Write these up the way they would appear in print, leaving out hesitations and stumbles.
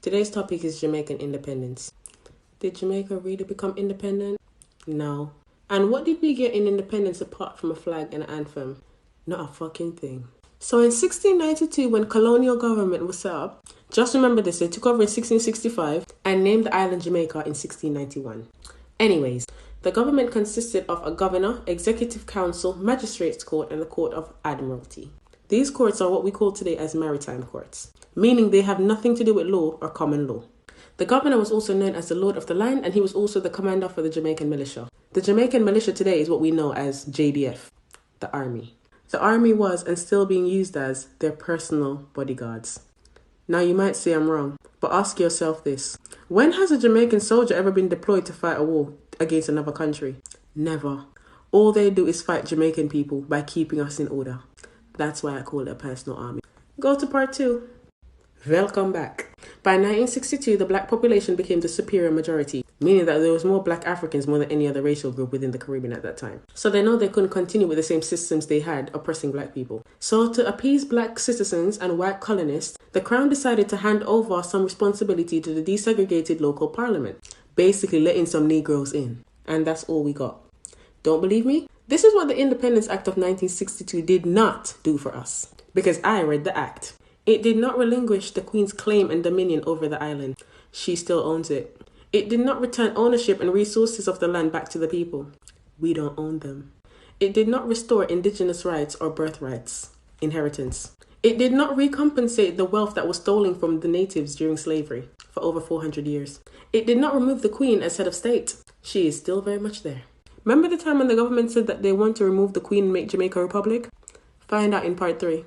Today's topic is Jamaican independence. Did Jamaica really become independent? No. And what did we get in independence apart from a flag and an anthem? Not a fucking thing. So in 1692, when colonial government was set up, just remember this, they took over in 1665 and named the island Jamaica in 1691. Anyways, the government consisted of a governor, executive council, magistrates court, and the court of admiralty. These courts are what we call today as maritime courts, meaning they have nothing to do with law or common law. The governor was also known as the Lord of the Land, and he was also the commander for the Jamaican militia. The Jamaican militia today is what we know as JBF, the army. The army was and still being used as their personal bodyguards. Now you might say I'm wrong, but ask yourself this. When has a Jamaican soldier ever been deployed to fight a war against another country? Never. All they do is fight Jamaican people by keeping us in order. That's why I call it a personal army. Go to part 2. Welcome back. By 1962, the black population became the superior majority, meaning that there was more black Africans more than any other racial group within the Caribbean at that time. So they know they couldn't continue with the same systems they had oppressing black people. So to appease black citizens and white colonists, the Crown decided to hand over some responsibility to the desegregated local parliament, basically letting some Negroes in. And that's all we got. Don't believe me? This is what the Independence Act of 1962 did not do for us, because I read the act. It did not relinquish the Queen's claim and dominion over the island. She still owns it. It did not return ownership and resources of the land back to the people. We don't own them. It did not restore indigenous rights or birthrights, inheritance. It did not recompensate the wealth that was stolen from the natives during slavery for over 400 years. It did not remove the Queen as head of state. She is still very much there. Remember the time when the government said that they want to remove the Queen and make Jamaica a republic? Find out in part 3.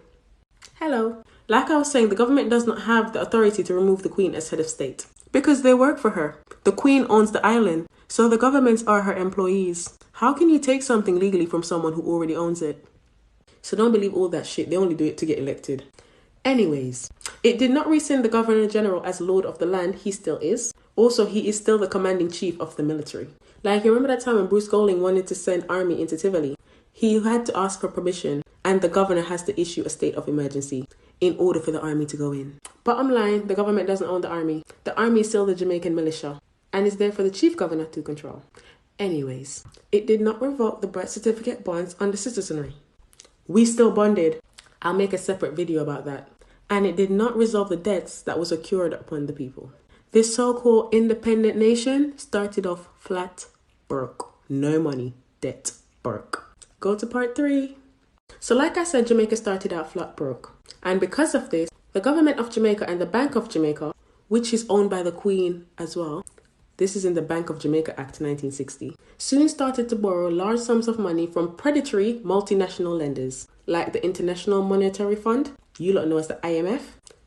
Hello. Like I was saying, the government does not have the authority to remove the Queen as head of state because they work for her. The Queen owns the island, so the governments are her employees. How can you take something legally from someone who already owns it? So don't believe all that shit. They only do it to get elected. Anyways, it did not rescind the Governor General as Lord of the Land. He still is. Also, he is still the commanding chief of the military. Like, you remember that time when Bruce Golding wanted to send army into Tivoli? He had to ask for permission, and the governor has to issue a state of emergency in order for the army to go in. Bottom line, the government doesn't own the army. The army is still the Jamaican militia and is there for the chief governor to control. Anyways, it did not revoke the birth certificate bonds under citizenry. We still bonded. I'll make a separate video about that. And it did not resolve the debts that was accrued upon the people. This so-called independent nation started off flat broke. No money, debt, broke. Go to part 3. So like I said, Jamaica started out flat broke. And because of this, the government of Jamaica and the Bank of Jamaica, which is owned by the Queen as well, this is in the Bank of Jamaica Act 1960, soon started to borrow large sums of money from predatory multinational lenders like the International Monetary Fund, you lot know as the IMF,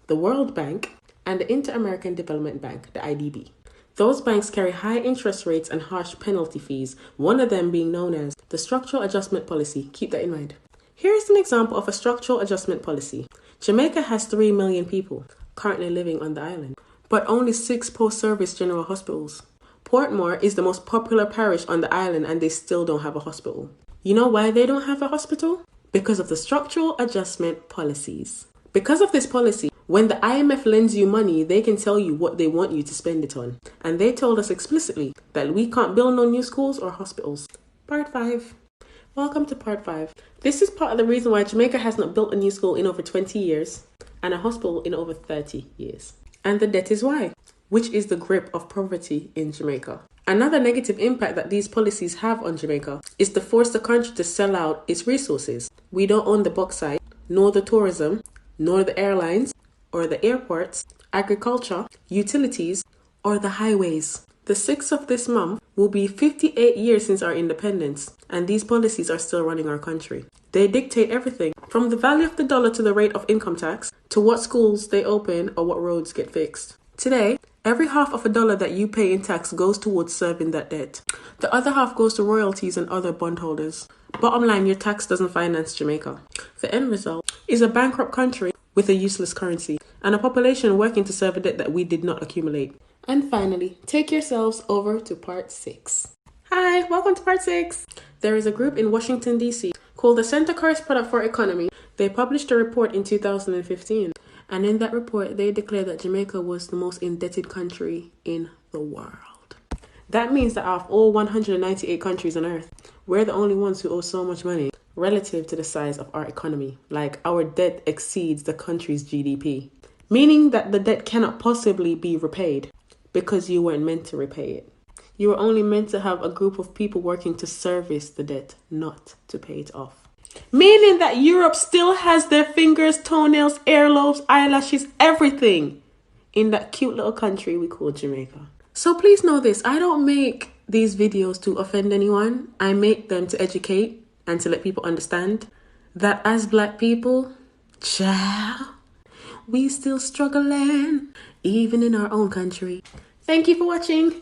the World Bank, and the Inter-American Development Bank, the IDB. Those banks carry high interest rates and harsh penalty fees, one of them being known as the Structural Adjustment Policy. Keep that in mind. Here is an example of a structural adjustment policy. Jamaica has 3 million people currently living on the island, but only 6 post-service general hospitals. Portmore is the most popular parish on the island and they still don't have a hospital. You know why they don't have a hospital? Because of the structural adjustment policies. Because of this policy, when the IMF lends you money, they can tell you what they want you to spend it on. And they told us explicitly that we can't build no new schools or hospitals. Part 5. Welcome to part 5. This is part of the reason why Jamaica has not built a new school in over 20 years and a hospital in over 30 years. And the debt is why, which is the grip of poverty in Jamaica. Another negative impact that these policies have on Jamaica is to force the country to sell out its resources. We don't own the bauxite, nor the tourism, nor the airlines, or the airports, agriculture, utilities, or the highways. The 6th of this month will be 58 years since our independence, and these policies are still running our country. They dictate everything, from the value of the dollar to the rate of income tax, to what schools they open or what roads get fixed. Today, every half of a dollar that you pay in tax goes towards serving that debt. The other half goes to royalties and other bondholders. Bottom line, your tax doesn't finance Jamaica. The end result is a bankrupt country with a useless currency, and a population working to serve a debt that we did not accumulate. And finally, take yourselves over to part 6. Hi, welcome to part 6. There is a group in Washington, D.C. called the Center Curse Product for Economy. They published a report in 2015. And in that report, they declared that Jamaica was the most indebted country in the world. That means that out of all 198 countries on earth, we're the only ones who owe so much money relative to the size of our economy. Like, our debt exceeds the country's GDP, meaning that the debt cannot possibly be repaid because you weren't meant to repay it. You were only meant to have a group of people working to service the debt, not to pay it off. Meaning that Europe still has their fingers, toenails, earlobes, eyelashes, everything in that cute little country we call Jamaica. So please know this, I don't make these videos to offend anyone. I make them to educate and to let people understand that as black people, child, we still struggling, even in our own country. Thank you for watching.